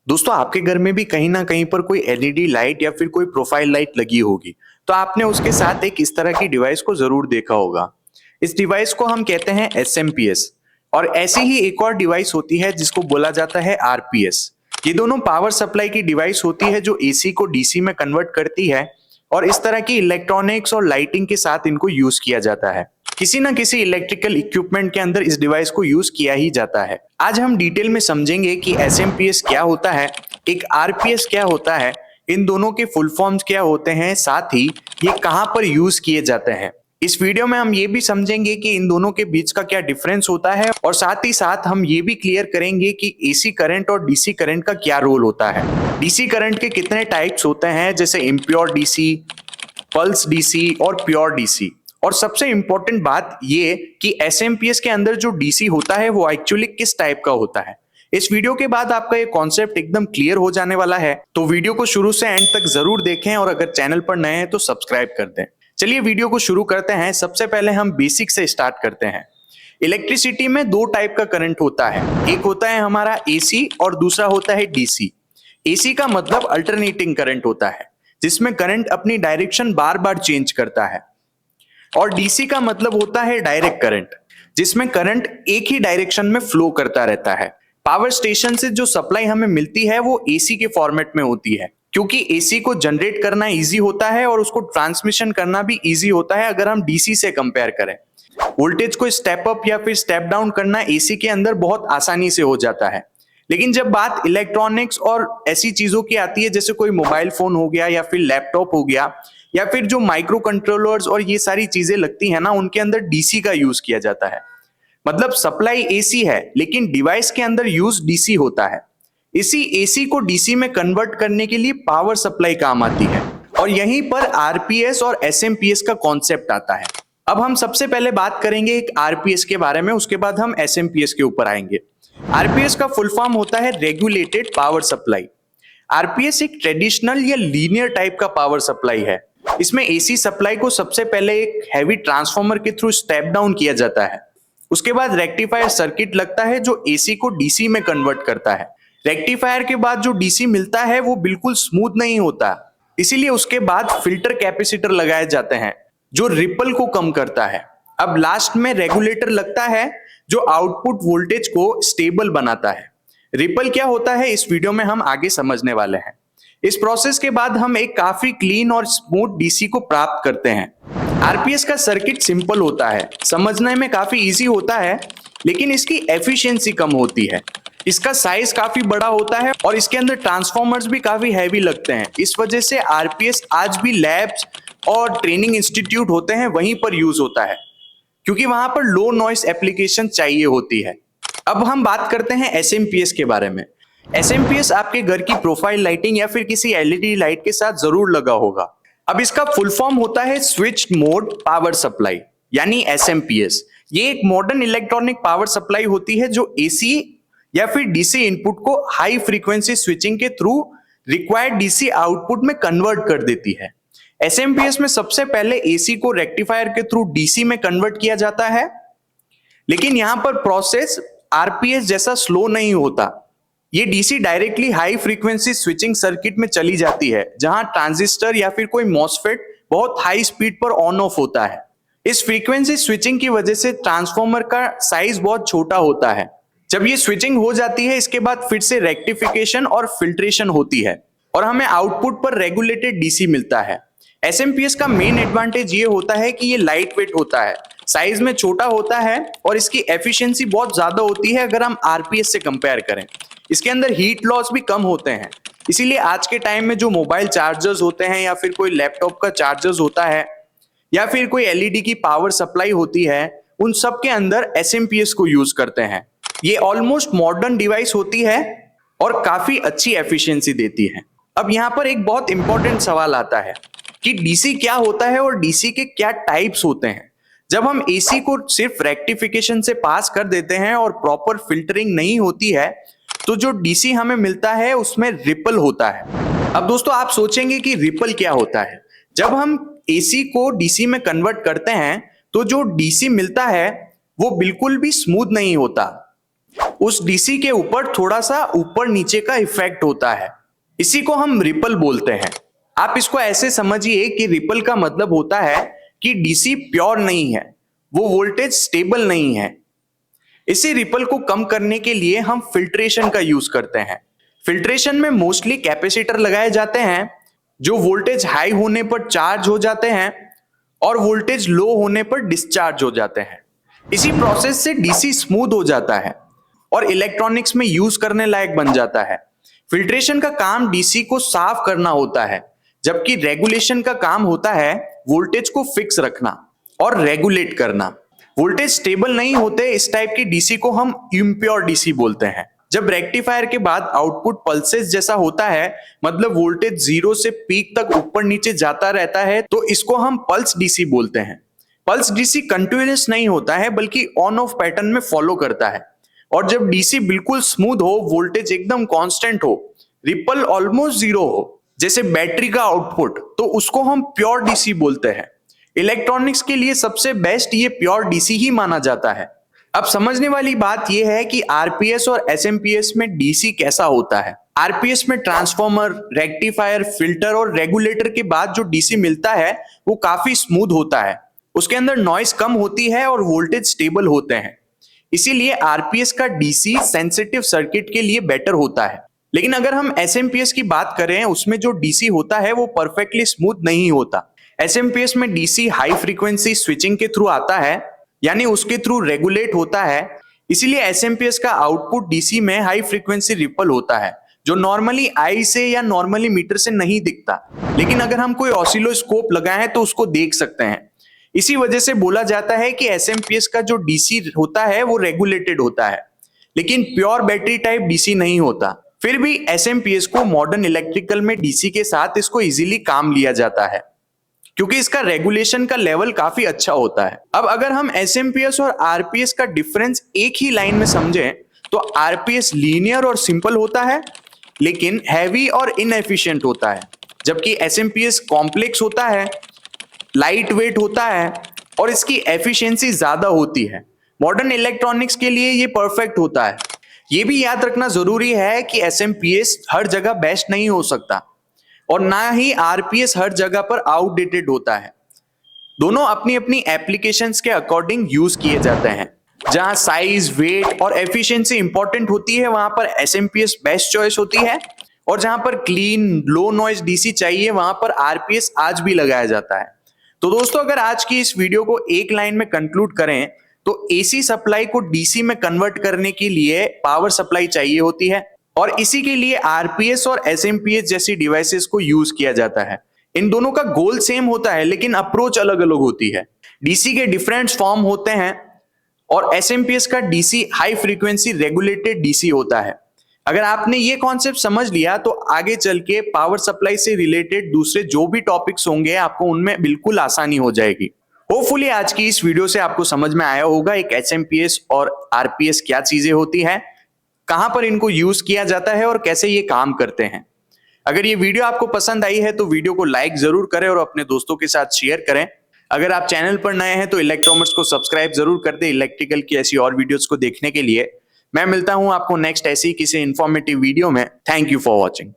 दोस्तों आपके घर में भी कहीं ना कहीं पर कोई एलईडी लाइट या फिर कोई प्रोफाइल लाइट लगी होगी। तो आपने उसके साथ एक इस तरह की डिवाइस को जरूर देखा होगा। इस डिवाइस को हम कहते हैं एसएमपीएस। और ऐसी ही एक और डिवाइस होती है जिसको बोला जाता है आरपीएस। ये दोनों पावर सप्लाई की डिवाइस होती है जो एसी को डीसी में कन्वर्ट करती है। और इस तरह की इलेक्ट्रॉनिक्स और लाइटिंग के साथ इनको यूज किया जाता है। किसी ना किसी इलेक्ट्रिकल इक्विपमेंट के अंदर इस डिवाइस को यूज किया ही जाता है। आज हम डिटेल में समझेंगे कि एसएमपीएस क्या होता है, एक आरपीएस क्या होता है, इन दोनों के फुल फॉर्म्स क्या होते हैं, साथ ही ये कहां पर यूज किए जाते हैं। इस वीडियो में हम ये भी समझेंगे कि इन दोनों के बीच का क्या डिफरेंस होता है और साथ ही साथ हम ये भी क्लियर करेंगे कि एसी करंट और डीसी करंट का क्या रोल होता है। डीसी करंट के कितने टाइप्स होते हैं, जैसे इम्प्योर डीसी, पल्स डीसी और प्योर डीसी। और सबसे इंपॉर्टेंट बात ये कि एसएमपीएस के अंदर जो डीसी होता है वो एक्चुअली किस टाइप का होता है। इस वीडियो के बाद आपका ये कॉन्सेप्ट एकदम क्लियर हो जाने वाला है, तो वीडियो को शुरू से एंड तक जरूर देखें और अगर चैनल पर नए हैं तो सब्सक्राइब कर दें। चलिए वीडियो को शुरू करते हैं। सबसे पहले हम बेसिक से स्टार्ट करते हैं। इलेक्ट्रिसिटी में दो टाइप का करंट होता है, एक होता है हमारा एसी और दूसरा होता है डीसी। एसी का मतलब अल्टरनेटिंग करंट होता है, जिसमें करंट अपनी डायरेक्शन बार बार चेंज करता है। और डीसी का मतलब होता है डायरेक्ट करंट, जिसमें करंट एक ही डायरेक्शन में फ्लो करता रहता है। पावर स्टेशन से जो सप्लाई हमें मिलती है वो एसी के फॉर्मेट में होती है, क्योंकि एसी को जनरेट करना इजी होता है और उसको ट्रांसमिशन करना भी इजी होता है अगर हम डीसी से कंपेयर करें। वोल्टेज को स्टेप अप या फिर स्टेप डाउन करना एसी के अंदर बहुत आसानी से हो जाता है। लेकिन जब बात इलेक्ट्रॉनिक्स और ऐसी चीजों की आती है, जैसे कोई मोबाइल फोन हो गया या फिर लैपटॉप हो गया या फिर जो माइक्रो कंट्रोलर्स और ये सारी चीजें लगती है ना, उनके अंदर डीसी का यूज किया जाता है। मतलब सप्लाई एसी है लेकिन डिवाइस के अंदर यूज डीसी होता है। इसी एसी को डीसी में कन्वर्ट करने के लिए पावर सप्लाई काम आती है। और यहीं पर आरपीएस और एसएमपीएस का कॉन्सेप्ट आता है। अब हम सबसे पहले बात करेंगे एक आरपीएस के बारे में, उसके बाद हम एसएमपीएस के ऊपर आएंगे। आरपीएस का फुल फॉर्म होता है रेगुलेटेड पावर सप्लाई। आरपीएस एक ट्रेडिशनल या लीनियर टाइप का पावर सप्लाई है। इसमें एसी सप्लाई को सबसे पहले एक हैवी ट्रांसफार्मर के थ्रू स्टेप डाउन किया जाता है। उसके बाद रेक्टिफायर सर्किट लगता है जो एसी को डीसी में कन्वर्ट करता है। रेक्टिफायर के बाद जो डीसी मिलता है वो बिल्कुल स्मूथ नहीं होता, इसीलिए उसके बाद फिल्टर कैपेसिटर लगाए जाते हैं जो रिपल को कम करता है। अब लास्ट में रेगुलेटर लगता है जो आउटपुट वोल्टेज को स्टेबल बनाता है। रिपल क्या होता है इस वीडियो में हम आगे समझने वाले हैं। इस प्रोसेस के बाद हम एक काफी क्लीन और स्मूथ डीसी को प्राप्त करते हैं। आरपीएस का सर्किट सिंपल होता है, समझने में काफी इजी होता है, लेकिन इसकी एफिशिएंसी कम होती है। इसका साइज काफी बड़ा होता है और इसके अंदर ट्रांसफॉर्मर्स भी काफी हैवी लगते हैं। इस वजह से आरपीएस आज भी लैब्स और ट्रेनिंग इंस्टीट्यूट होते हैं वहीं पर यूज होता है, क्योंकि वहां पर लो नॉइस एप्लीकेशन चाहिए होती है। अब हम बात करते हैं एसएमपीएस के बारे में। एसएमपीएस आपके घर की प्रोफाइल लाइटिंग या फिर किसी एलईडी लाइट के साथ जरूर लगा होगा। अब इसका फुल फॉर्म होता है स्विच्ड मोड पावर सप्लाई, यानी एसएमपीएस। ये एक मॉडर्न इलेक्ट्रॉनिक पावर सप्लाई होती है जो एसी या फिर डीसी इनपुट को हाई फ्रीक्वेंसी स्विचिंग के थ्रू रिक्वायर्ड डीसी आउटपुट में कन्वर्ट कर देती है। एसएमपीएस में सबसे पहले एसी को रेक्टिफायर के थ्रू डीसी में कन्वर्ट किया जाता है, लेकिन यहां पर प्रोसेस आरपीएस जैसा स्लो नहीं होता। ये DC directly high frequency switching circuit में चली जाती है, जहां ट्रांजिस्टर या फिर कोई मॉसफेट बहुत हाई स्पीड पर ऑन ऑफ होता है। इस फ्रीक्वेंसी स्विचिंग की वजह से ट्रांसफार्मर का साइज बहुत छोटा होता है। जब ये स्विचिंग हो जाती है, इसके बाद फिर से रेक्टिफिकेशन और फिल्ट्रेशन होती है और हमें आउटपुट पर रेगुलेटेड डीसी मिलता है। एसएमपीएस का मेन एडवांटेज ये होता है कि ये लाइट वेट होता है, साइज में छोटा होता है और इसकी एफिशिएंसी बहुत ज्यादा होती है अगर हम आरपीएस से कंपेयर करें। इसके अंदर हीट लॉस भी कम होते हैं, इसीलिए आज के टाइम में जो मोबाइल चार्जर्स होते हैं या फिर कोई लैपटॉप का चार्जर्स होता है या फिर कोई एलईडी की पावर सप्लाई होती है, उन सब के अंदर एसएमपीएस को यूज करते हैं। ये ऑलमोस्ट मॉडर्न डिवाइस होती है और काफी अच्छी एफिशिएंसी देती है। अब यहाँ पर एक बहुत इंपॉर्टेंट सवाल आता है कि डीसी क्या होता है और डीसी के क्या टाइप्स होते हैं। जब हम एसी को सिर्फ रेक्टिफिकेशन से पास कर देते हैं और प्रॉपर फिल्टरिंग नहीं होती है, तो जो डीसी हमें मिलता है उसमें रिपल होता है। अब दोस्तों आप सोचेंगे कि रिपल क्या होता है। जब हम एसी को डीसी में कन्वर्ट करते हैं तो जो डीसी मिलता है वो बिल्कुल भी स्मूथ नहीं होता। उस डीसी के ऊपर थोड़ा सा ऊपर नीचे का इफेक्ट होता है। इसी को हम रिपल बोलते हैं। आप इसको ऐसे समझिए कि रिपल का मतलब होता है कि डीसी प्योर नहीं है, वो वोल्टेज स्टेबल नहीं है। इसी रिपल को कम करने के लिए हम फिल्ट्रेशन का यूज करते हैं। फिल्ट्रेशन में मोस्टली कैपेसिटर लगाए जाते हैं जो वोल्टेज हाई होने पर चार्ज हो जाते हैं और वोल्टेज लो होने पर डिस्चार्ज हो जाते हैं। इसी प्रोसेस से डीसी स्मूथ हो जाता है और इलेक्ट्रॉनिक्स में यूज करने लायक बन जाता है। फिल्ट्रेशन का काम डीसी को साफ करना होता है, जबकि रेगुलेशन का काम होता है वोल्टेज को फिक्स रखना और रेगुलेट करना। वोल्टेज स्टेबल नहीं होते इस टाइप की डीसी को हम इम्प्योर डीसी बोलते हैं। जब रेक्टिफायर के बाद आउटपुट पल्सेस जैसा होता है, मतलब वोल्टेज जीरो से पीक तक ऊपर नीचे जाता रहता है, तो इसको हम पल्स डीसी बोलते हैं। पल्स डीसी कंटिन्यूअस नहीं होता है बल्कि ऑन ऑफ पैटर्न में फॉलो करता है। और जब डीसी बिल्कुल स्मूथ हो, वोल्टेज एकदम कांस्टेंट हो, रिपल ऑलमोस्ट जीरो हो, जैसे बैटरी का आउटपुट, तो उसको हम प्योर डीसी बोलते हैं। इलेक्ट्रॉनिक्स के लिए सबसे बेस्ट ये प्योर डीसी ही माना जाता है। अब समझने वाली बात यह है कि आरपीएस और एसएमपीएस में डीसी कैसा होता है। आरपीएस में ट्रांसफॉर्मर, रेक्टिफायर, फिल्टर और रेगुलेटर के बाद जो डीसी मिलता है वो काफी स्मूथ होता है। उसके अंदर नॉइस कम होती है और वोल्टेज स्टेबल होते हैं। इसीलिए आरपीएस का डीसी सेंसिटिव सर्किट के लिए बेटर होता है। लेकिन अगर हम एसएमपीएस की बात करें, उसमें जो डीसी होता है वो परफेक्टली स्मूथ नहीं होता। एसएमपीएस में डीसी हाई फ्रीक्वेंसी स्विचिंग के थ्रू आता है, यानी उसके थ्रू रेगुलेट होता है। इसीलिए एसएमपीएस का आउटपुट डीसी में हाई फ्रीक्वेंसी रिपल होता है, जो नॉर्मली आई से या नॉर्मली मीटर से नहीं दिखता। लेकिन अगर हम कोई ऑसिलोस्कोप लगाए हैं तो उसको देख सकते हैं। इसी वजह से बोला जाता है कि एसएमपीएस का जो डीसी होता है वो रेगुलेटेड होता है, लेकिन प्योर बैटरी टाइप डीसी नहीं होता। फिर भी एसएमपीएस को मॉडर्न इलेक्ट्रिकल में डीसी के साथ इसको इजीली काम लिया जाता है, क्योंकि इसका रेगुलेशन का लेवल काफी अच्छा होता है। अब अगर हम एसएमपीएस और आरपीएस का डिफरेंस एक ही लाइन में समझें, तो आरपीएस लीनियर और सिंपल होता है लेकिन हैवी और इनएफिशिएंट होता है, जबकि एसएमपीएस कॉम्प्लेक्स होता है, लाइट वेट होता है और इसकी एफिशिएंसी ज्यादा होती है। मॉडर्न इलेक्ट्रॉनिक्स के लिए ये परफेक्ट होता है। ये भी याद रखना जरूरी है कि एसएमपीएस हर जगह बेस्ट नहीं हो सकता और ना ही आरपीएस हर जगह पर आउटडेटेड होता है। दोनों अपनी अपनी एप्लीकेशंस के अकॉर्डिंग यूज किए जाते हैं। जहां साइज, वेट और एफिशिएंसी इंपॉर्टेंट होती है, वहां पर एसएमपीएस बेस्ट चॉइस होती है, और जहां पर क्लीन लो नॉइज डीसी चाहिए, वहां पर आरपीएस आज भी लगाया जाता है। तो दोस्तों, अगर आज की इस वीडियो को एक लाइन में कंक्लूड करें तो एसी सप्लाई को डीसी में कन्वर्ट करने के लिए पावर सप्लाई चाहिए होती है, और इसी के लिए आरपीएस और एसएमपीएस जैसी डिवाइसेस को यूज किया जाता है। इन दोनों का गोल सेम होता है लेकिन अप्रोच अलग अलग होती है। डीसी के डिफरेंट फॉर्म होते हैं और एसएमपीएस का DC high frequency regulated DC होता है। अगर आपने ये कॉन्सेप्ट समझ लिया तो आगे चल के पावर सप्लाई से रिलेटेड दूसरे जो भी टॉपिक्स होंगे आपको उनमें बिल्कुल आसानी हो जाएगी। होपफुली आज की इस वीडियो से आपको समझ में आया होगा एक एसएमपीएस और आरपीएस क्या चीजें होती हैं, कहां पर इनको यूज किया जाता है और कैसे ये काम करते हैं। अगर ये वीडियो आपको पसंद आई है तो वीडियो को लाइक जरूर करें और अपने दोस्तों के साथ शेयर करें। अगर आप चैनल पर नए हैं तो इलेक्ट्रोमर्स को सब्सक्राइब जरूर कर दें इलेक्ट्रिकल की ऐसी और वीडियोस को देखने के लिए। मैं मिलता हूं आपको नेक्स्ट ऐसी किसी इंफॉर्मेटिव वीडियो में। Thank you for watching.